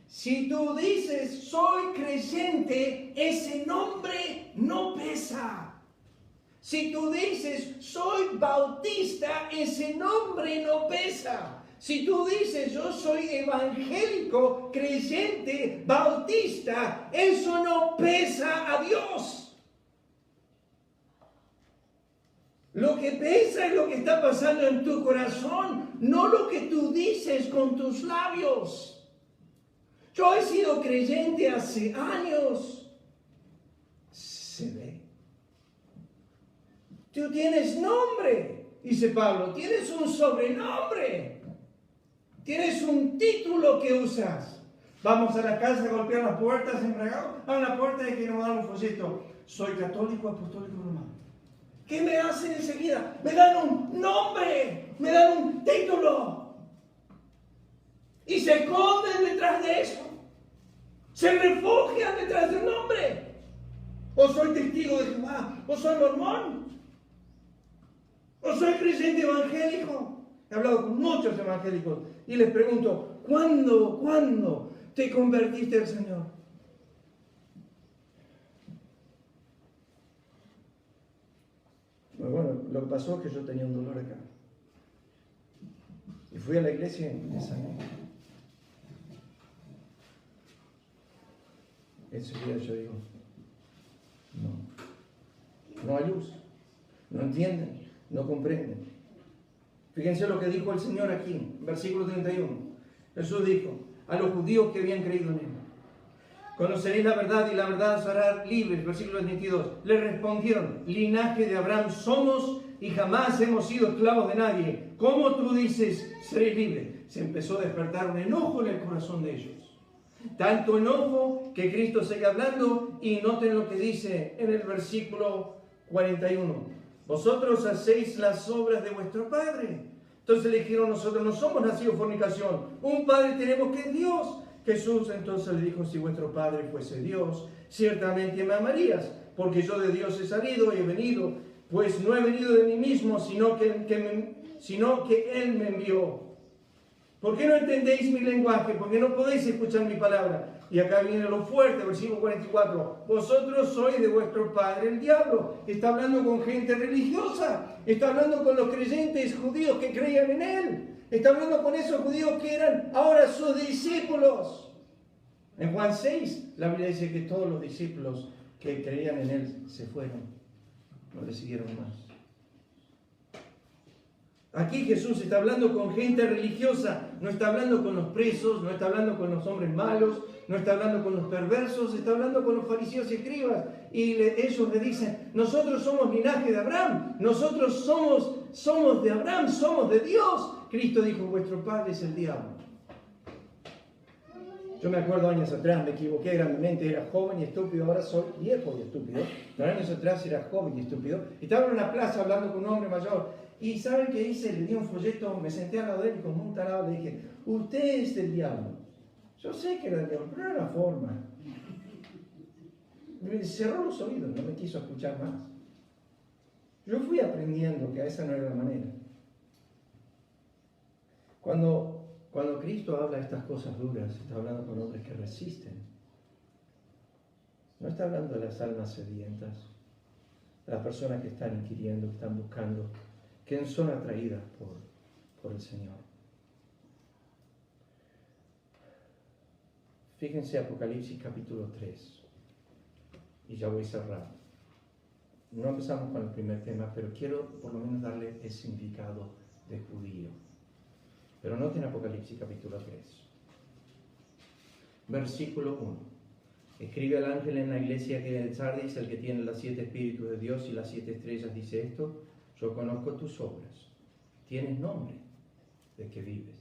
Si tú dices, soy creyente, ese nombre no pesa. Si tú dices, soy bautista, ese nombre no pesa. Si tú dices, yo soy evangélico, creyente, bautista, eso no pesa a Dios. Lo que pesa es lo que está pasando en tu corazón, no lo que tú dices con tus labios. Yo he sido creyente hace años. Se ve. Tú tienes nombre, dice Pablo, tienes un sobrenombre. Tienes un título que usas. Vamos a la casa a golpear las puertas, embriagados. A la puerta y que nos dan un folleto. Soy católico, apostólico, romano. ¿Qué me hacen enseguida? Me dan un nombre, me dan un título. Y se esconden detrás de eso. Se refugian detrás de un nombre. O soy testigo de Jehová, o soy mormón, o soy creyente evangélico. He hablado con muchos evangélicos y les pregunto, ¿cuándo te convertiste al Señor? Bueno, lo que pasó es que yo tenía un dolor acá. Y fui a la iglesia y me sané. Enseguida yo digo, no hay luz, no entienden, no comprenden. Fíjense lo que dijo el Señor aquí, versículo 31. Jesús dijo a los judíos que habían creído en él, conoceréis la verdad y la verdad os hará libres. Versículo 22. Le respondieron, linaje de Abraham somos, y jamás hemos sido esclavos de nadie. ¿Cómo tú dices, seré libre? Se empezó a despertar un enojo en el corazón de ellos. Tanto enojo que Cristo sigue hablando, y noten lo que dice en el versículo 41. Vosotros hacéis las obras de vuestro padre. Entonces le dijeron, nosotros no somos nacidos de fornicación. Un padre tenemos que es Dios. Jesús entonces le dijo, si vuestro padre fuese Dios, ciertamente me amarías, porque yo de Dios he salido y he venido, pues no he venido de mí mismo, sino que Él me envió. ¿Por qué no entendéis mi lenguaje? ¿Por qué no podéis escuchar mi palabra? Y acá viene lo fuerte, versículo 44. Vosotros sois de vuestro padre el diablo. Está hablando con gente religiosa. Está hablando con los creyentes judíos que creían en Él. Está hablando con esos judíos que eran ahora sus discípulos. En Juan 6, la Biblia dice que todos los discípulos que creían en Él se fueron. No le siguieron más. Aquí Jesús está hablando con gente religiosa, no está hablando con los presos, no está hablando con los hombres malos, no está hablando con los perversos, está hablando con los fariseos y escribas. Y ellos le dicen, nosotros somos linaje de Abraham, nosotros somos de Abraham, somos de Dios. Cristo dijo, vuestro padre es el diablo. Yo me acuerdo años atrás, me equivoqué grandemente, era joven y estúpido, ahora soy viejo y estúpido. Pero años atrás era joven y estúpido. Estaba en una plaza hablando con un hombre mayor. Y ¿saben qué hice? Le di un folleto, me senté al lado de él y como un tarado le dije, usted es del diablo. Yo sé que era del diablo, pero no era la forma. Me cerró los oídos, no me quiso escuchar más. Yo fui aprendiendo que esa no era la manera. Cuando Cristo habla de estas cosas duras, está hablando con hombres que resisten. No está hablando de las almas sedientas, de las personas que están inquiriendo, que están buscando, que son atraídas por el Señor. Fíjense Apocalipsis capítulo 3. Y ya voy cerrando. No empezamos con el primer tema, pero quiero por lo menos darle el significado de judío. Pero noten Apocalipsis capítulo 3. Versículo 1. Escribe al ángel en la iglesia que es de Sardis, el que tiene los 7 espíritus de Dios y las 7 estrellas, dice esto: yo conozco tus obras, tienes nombre de que vives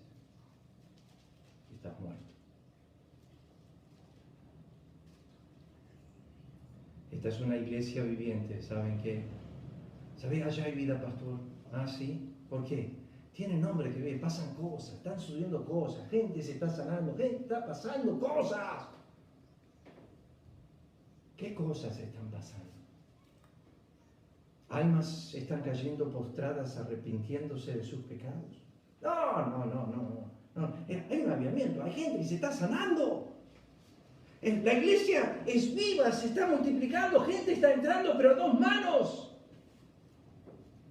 y estás muerto. Esta es una iglesia viviente, ¿saben qué? ¿Saben? Allá hay vida, pastor. Ah, sí. ¿Por qué? Tiene nombre que vive, pasan cosas, están sucediendo cosas, gente se está sanando, gente está pasando cosas. ¿Qué cosas están pasando? Almas están cayendo postradas, arrepintiéndose de sus pecados. No. Hay un avivamiento, hay gente que se está sanando. La iglesia es viva, se está multiplicando, gente está entrando, pero a 2 manos.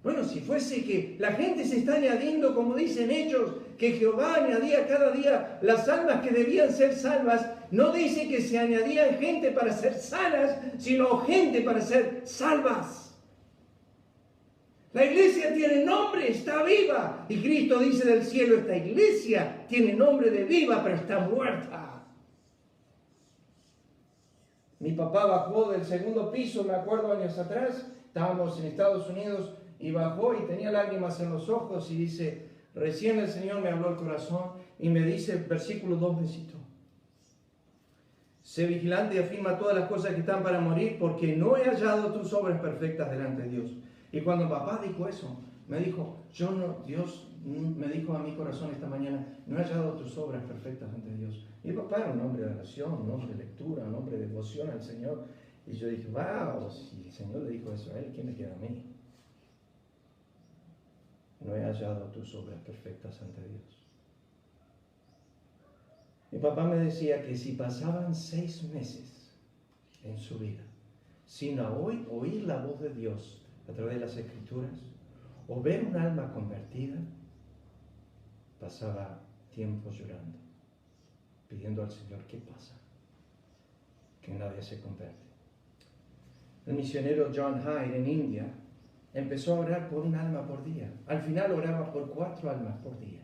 Bueno, si fuese que la gente se está añadiendo, como dicen Hechos, que Jehová añadía cada día las almas que debían ser salvas, no dice que se añadían gente para ser sanas, sino gente para ser salvas. La iglesia tiene nombre, está viva. Y Cristo dice del cielo, esta iglesia tiene nombre de viva, pero está muerta. Mi papá bajó del 2º piso, me acuerdo años atrás, estábamos en Estados Unidos, y bajó y tenía lágrimas en los ojos y dice, recién el Señor me habló el corazón y me dice, versículo 2, besito. Sé vigilante y afirma todas las cosas que están para morir, porque no he hallado tus obras perfectas delante de Dios. Y cuando papá dijo eso, me dijo, Dios me dijo a mi corazón esta mañana, no he hallado tus obras perfectas ante Dios. Y papá era un hombre de oración, un hombre de lectura, un hombre de devoción al Señor. Y yo dije, wow, si el Señor le dijo eso a él, ¿quién me queda a mí? No he hallado tus obras perfectas ante Dios. Mi papá me decía que si pasaban 6 meses en su vida sin oír la voz de Dios a través de las Escrituras o ver un alma convertida, pasaba tiempo llorando, pidiendo al Señor, ¿qué pasa? Que nadie se convierte. El misionero John Hyde en India empezó a orar por un alma por día. Al final oraba por 4 almas por día.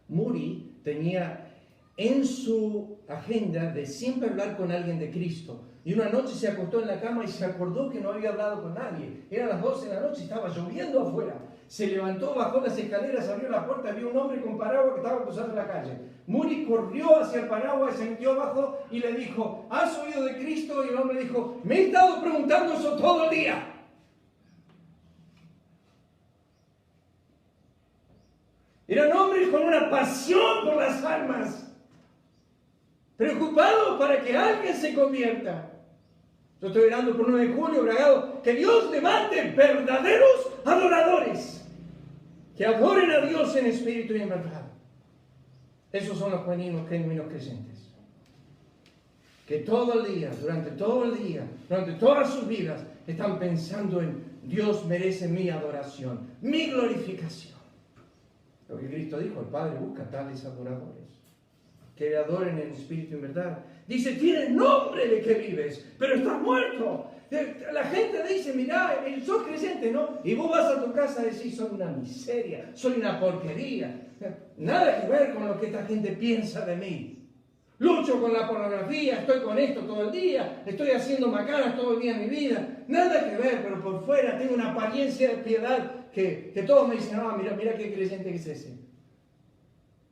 Moody tenía en su agenda de siempre hablar con alguien de Cristo, Y una noche se acostó en la cama y se acordó que no había hablado con nadie. Eran las 12 de la noche y estaba lloviendo afuera. Se levantó, bajó las escaleras, abrió la puerta, vio un hombre con paraguas que estaba cruzando la calle. Moody corrió hacia el paraguas, se metió abajo y le dijo, ¿has oído de Cristo? Y el hombre dijo, me he estado preguntando eso todo el día. Eran hombres con una pasión por las almas, preocupados para que alguien se convierta. Yo estoy orando por 9 de julio, bragado, que Dios levante verdaderos adoradores, que adoren a Dios en espíritu y en verdad. Esos son los genuinos creyentes, que todo el día, durante todas sus vidas, están pensando en Dios merece mi adoración, mi glorificación. Lo que Cristo dijo, el Padre busca tales adoradores, que le adoren en espíritu y en verdad. Dice, tiene nombre de que vives, pero estás muerto. La gente dice, mira, sos creyente, ¿no? Y vos vas a tu casa y decís, soy una miseria, soy una porquería. Nada que ver con lo que esta gente piensa de mí. Lucho con la pornografía, estoy con esto todo el día, estoy haciendo macanas todo el día en mi vida. Nada que ver, pero por fuera tengo una apariencia de piedad que todos me dicen, mira qué creyente que es ese.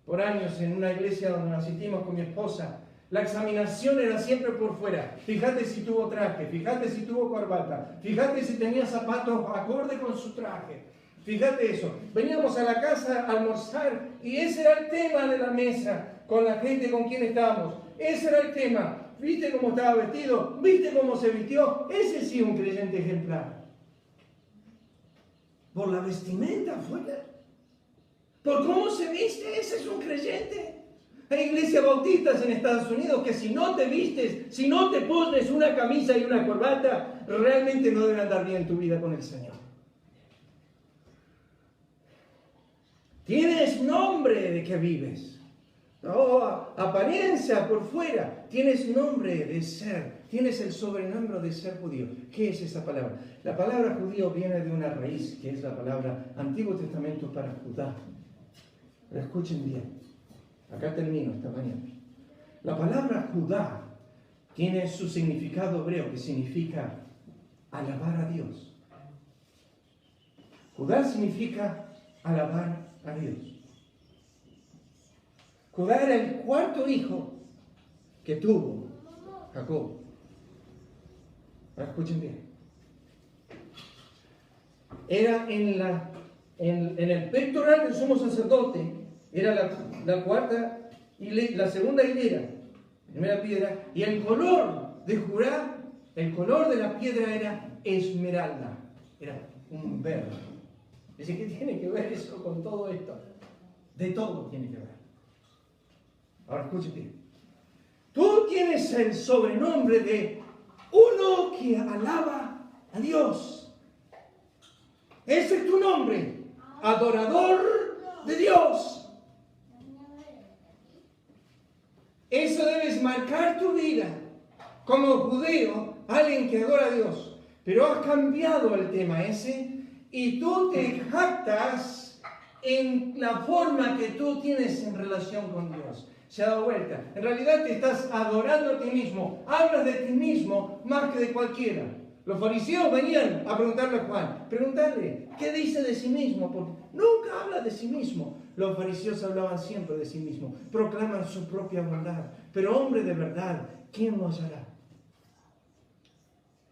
Por años en una iglesia donde asistimos con mi esposa, la examinación era siempre por fuera. Fíjate si tuvo traje, fíjate si tuvo corbata, fíjate si tenía zapatos acorde con su traje. Fíjate eso. Veníamos a la casa a almorzar y ese era el tema de la mesa con la gente con quien estábamos. Ese era el tema. ¿Viste cómo estaba vestido? ¿Viste cómo se vistió? Ese sí un creyente ejemplar. Por la vestimenta afuera. Por cómo se viste, ese es un creyente. Hay iglesias bautistas en Estados Unidos que si no te vistes, si no te pones una camisa y una corbata, realmente no debe andar bien tu vida con el Señor. Tienes nombre de que vives. Apariencia por fuera. Tienes nombre de ser. Tienes el sobrenombre de ser judío. ¿Qué es esa palabra? La palabra judío viene de una raíz que es la palabra Antiguo Testamento para Judá. Pero escuchen bien. Acá termino esta mañana. La palabra Judá tiene su significado hebreo que significa alabar a Dios. Judá significa alabar a Dios. Judá era el cuarto hijo que tuvo Jacob. Ahora escuchen bien. Era en el pectoral del sumo sacerdote, era la cuarta y la segunda hilera, primera piedra, y el color de Judá, el color de la piedra era esmeralda, era un verde. Dice, ¿qué tiene que ver eso con todo esto? De todo tiene que ver. Ahora escuchen bien. Tú tienes el sobrenombre de uno que alaba a Dios. Ese es tu nombre, adorador de Dios. Eso debes marcar tu vida como judío, alguien que adora a Dios. Pero has cambiado el tema ese y tú te jactas en la forma que tú tienes en relación con Dios. Se ha dado vuelta. En realidad te estás adorando a ti mismo. Hablas de ti mismo más que de cualquiera. Los fariseos venían a preguntarle a Juan. Preguntarle, ¿qué dice de sí mismo? Porque nunca habla de sí mismo. Los fariseos hablaban siempre de sí mismo. Proclaman su propia bondad. Pero hombre de verdad, ¿quién lo hallará?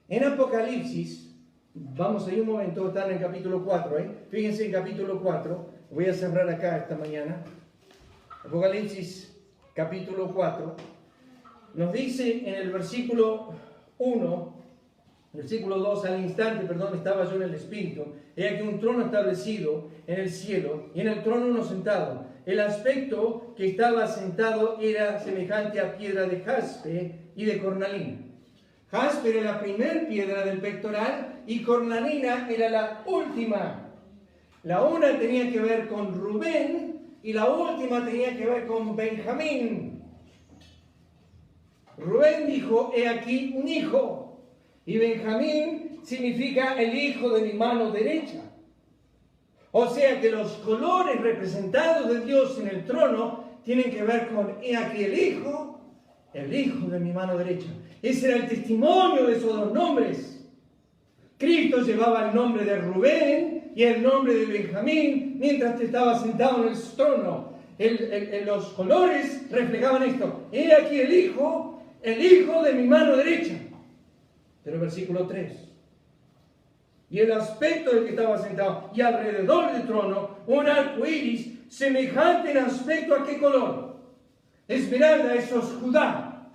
En Apocalipsis, vamos a ir un momento, están en capítulo 4. Fíjense en capítulo 4. Voy a cerrar acá esta mañana. Apocalipsis capítulo 4, nos dice en el versículo 1, versículo 2, al instante, estaba yo en el Espíritu, he aquí un trono establecido en el cielo, y en el trono uno sentado. El aspecto que estaba sentado era semejante a piedra de jaspe y de cornalina. Jaspe era la primera piedra del pectoral, y cornalina era la última. La una tenía que ver con Rubén, y la última tenía que ver con Benjamín. Rubén dijo, he aquí un hijo. Y Benjamín significa el hijo de mi mano derecha. O sea que los colores representados de Dios en el trono tienen que ver con he aquí el hijo el hijo de mi mano derecha. Ese era el testimonio de esos dos nombres. Cristo llevaba el nombre de Rubén y el nombre de Benjamín mientras estaba sentado en el trono. Los colores reflejaban esto. He aquí el hijo de mi mano derecha. Pero versículo 3. Y el aspecto del que estaba sentado, y alrededor del trono, un arco iris semejante en aspecto a qué color. Esmeralda, eso es Judá.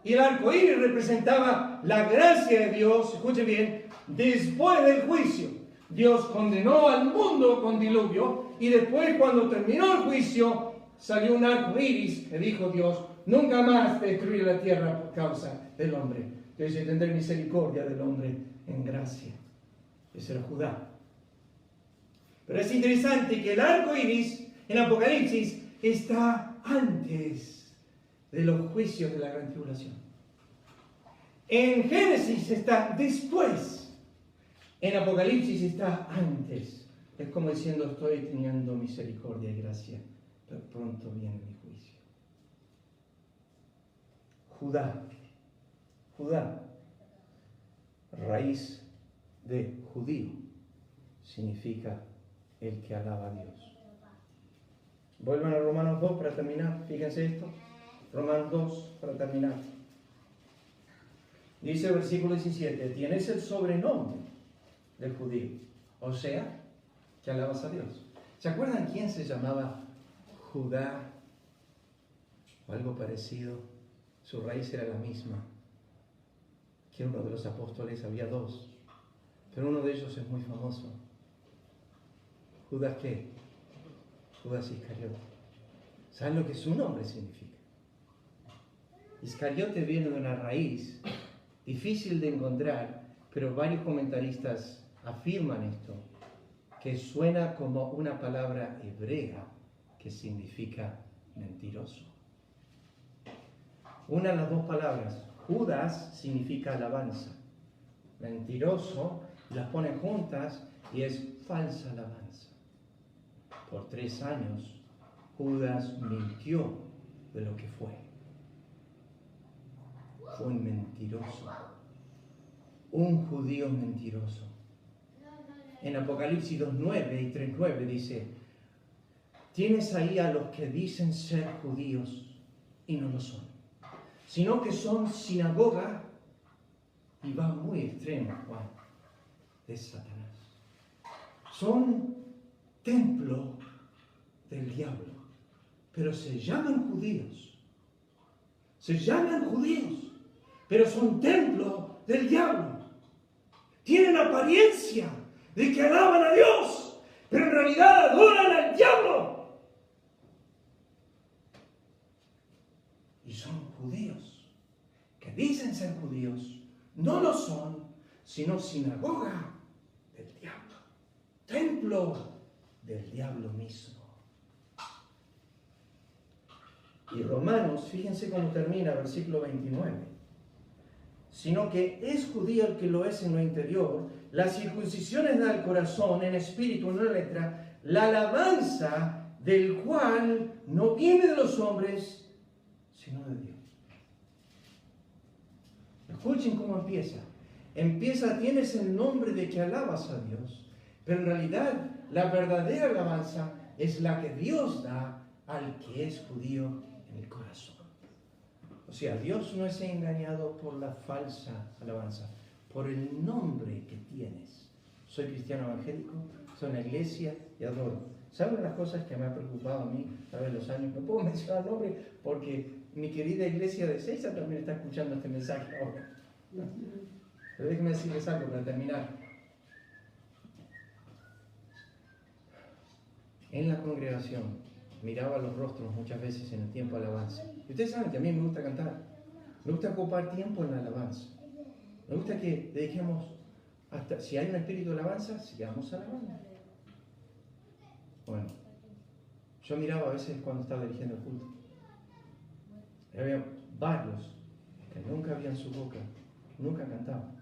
Y el arco iris representaba la gracia de Dios, escuchen bien, después del juicio. Dios condenó al mundo con diluvio, y después, cuando terminó el juicio, salió un arco iris, que dijo Dios, nunca más destruir la tierra por causa del hombre. Entonces, tendré misericordia del hombre en gracia. Ese era Judá. Pero es interesante que el arco iris en Apocalipsis está antes de los juicios de la gran tribulación. En Génesis está después. En Apocalipsis está antes. Es como diciendo, estoy teniendo misericordia y gracia, pero pronto viene mi juicio. Judá. Judá, raíz de judío, significa el que alaba a Dios. Vuelvan a Romanos 2 para terminar. Fíjense esto. Romanos 2 para terminar. Dice el versículo 17, tienes el sobrenombre del judío, o sea, que alabas a Dios. ¿Se acuerdan quién se llamaba Judá? O algo parecido. Su raíz era la misma. Que uno de los apóstoles, había dos, pero uno de ellos es muy famoso. ¿Judas qué? Judas Iscariote. ¿Saben lo que su nombre significa? Iscariote viene de una raíz difícil de encontrar, pero varios comentaristas afirman esto, que suena como una palabra hebrea que significa mentiroso. Una de las dos palabras, Judas, significa alabanza. Mentiroso, las ponen juntas y es falsa alabanza. Por 3 años, Judas mintió de lo que fue. Fue un mentiroso. Un judío mentiroso. En Apocalipsis 2:9 y 3:9 dice, tienes ahí a los que dicen ser judíos y no lo son, sino que son sinagoga, y va muy extremo, Juan, de Satanás. Son templo del diablo, pero se llaman judíos. Se llaman judíos, pero son templo del diablo. Tienen apariencia de que alaban a Dios, pero en realidad adoran al diablo. Y son judíos, que dicen ser judíos, no lo son, sino sinagoga del diablo, templo del diablo mismo. Y Romanos, fíjense cómo termina, versículo 29. Sino que es judío el que lo es en lo interior, la circuncisión es del corazón, en espíritu, no en letra, la alabanza del cual no viene de los hombres, sino de Dios. Escuchen cómo empieza. Empieza, tienes el nombre de que alabas a Dios, pero en realidad la verdadera alabanza es la que Dios da al que es judío en el corazón. O sea, Dios no es engañado por la falsa alabanza, por el nombre que tienes. Soy cristiano evangélico, soy en la iglesia y adoro. ¿Saben las cosas que me han preocupado a mí a través de los años? No puedo mencionar el nombre porque mi querida iglesia de Seiza también está escuchando este mensaje ahora. Pero déjenme decirles algo para terminar. En la congregación miraba los rostros muchas veces en el tiempo de alabanza. Y ustedes saben que a mí me gusta cantar. Me gusta ocupar tiempo en la alabanza. Me gusta que dediquemos, hasta si hay un espíritu de alabanza, sigamos alabando. Bueno, yo miraba a veces cuando estaba dirigiendo el culto. Y había varios que nunca abrían su boca, nunca cantaban.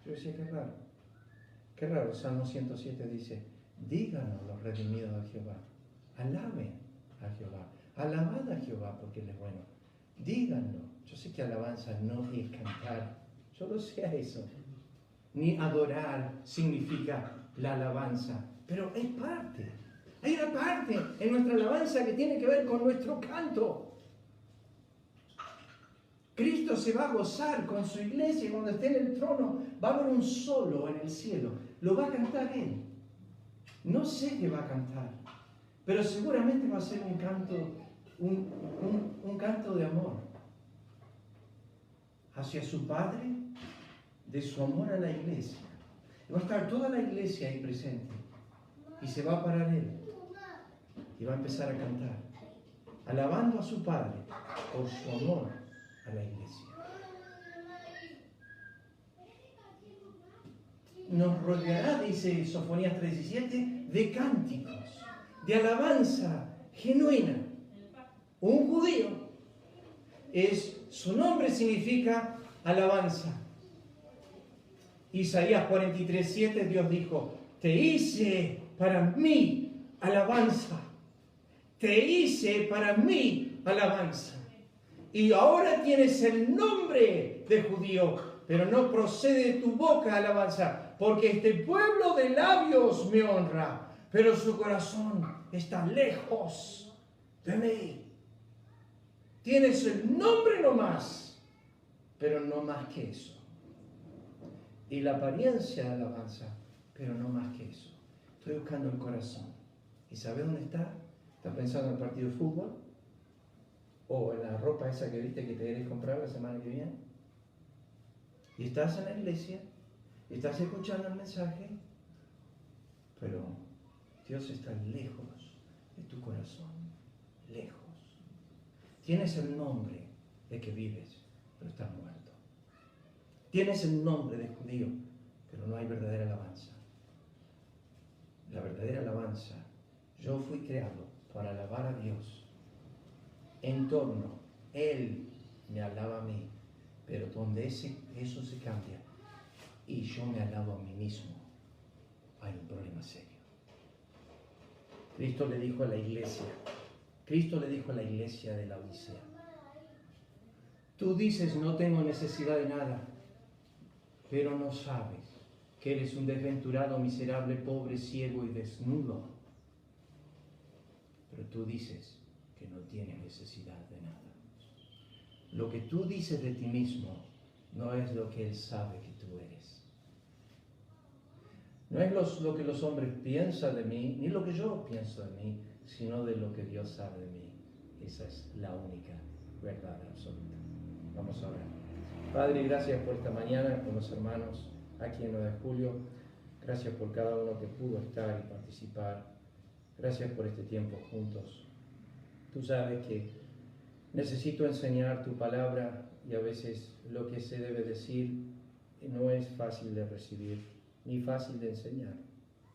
Yo decía, qué raro. Qué raro, Salmo 107 dice, díganos los redimidos de Jehová, alaben a Jehová, Alabad a Jehová porque Él es bueno. Díganlo. Yo sé que alabanza no es cantar. Yo lo sé a eso. Ni adorar significa la alabanza. Pero es parte. Hay una parte en nuestra alabanza que tiene que ver con nuestro canto. Cristo se va a gozar con su iglesia y cuando esté en el trono va a haber un solo en el cielo. Lo va a cantar Él. No sé qué va a cantar, pero seguramente va a ser un canto, un canto de amor hacia su Padre, de su amor a la iglesia. Va a estar toda la iglesia ahí presente y se va a parar Él y va a empezar a cantar, alabando a su Padre por su amor a la iglesia. Nos rodeará, dice Sofonías 3:17, de cánticos, de alabanza genuina. Un judío, su nombre significa alabanza. Isaías 43:7, Dios dijo, te hice para mí alabanza. Te hice para mí alabanza. Y ahora tienes el nombre de judío, pero no procede de tu boca alabanza. Porque este pueblo de labios me honra, pero su corazón está lejos de mí. Tienes el nombre nomás, pero no más que eso. Y la apariencia de alabanza, pero no más que eso. Estoy buscando el corazón. ¿Y sabe dónde está? ¿Está pensando en el partido de fútbol? ¿O en la ropa esa que viste que te querés comprar la semana que viene? Y estás en la iglesia, y estás escuchando el mensaje, pero Dios está lejos de tu corazón, lejos. Tienes el nombre de que vives, pero estás muerto. Tienes el nombre de judío, pero no hay verdadera alabanza. La verdadera alabanza, yo fui creado para alabar a Dios. En torno, Él me alaba a mí, pero donde eso se cambia y yo me alabo a mí mismo, hay un problema serio. Cristo le dijo a la iglesia de la Odisea, tú dices no tengo necesidad de nada, pero no sabes que eres un desventurado, miserable, pobre, ciego y desnudo. Pero tú dices que no tienes necesidad de nada. Lo que tú dices de ti mismo no es lo que Él sabe que tú eres. No es lo que los hombres piensan de mí, ni lo que yo pienso de mí, sino de lo que Dios sabe de mí. Esa es la única verdad absoluta. Vamos a orar. Padre, gracias por esta mañana con los hermanos aquí en 9 de julio. Gracias por cada uno que pudo estar y participar. Gracias por este tiempo juntos. Tú sabes que necesito enseñar tu palabra y a veces lo que se debe decir no es fácil de recibir ni fácil de enseñar.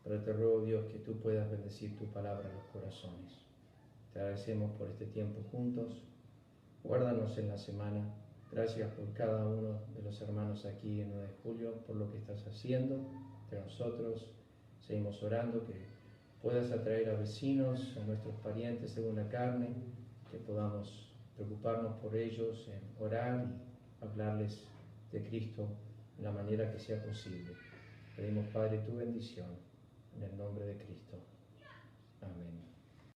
Pero te ruego, Dios, que tú puedas bendecir tu palabra en los corazones. Te agradecemos por este tiempo juntos. Guárdanos en la semana. Gracias por cada uno de los hermanos aquí en 9 de julio, por lo que estás haciendo entre nosotros. Seguimos orando que puedas atraer a vecinos, a nuestros parientes según la carne, que podamos preocuparnos por ellos, en orar y hablarles de Cristo de la manera que sea posible. Pedimos, Padre, tu bendición en el nombre de Cristo. Amén.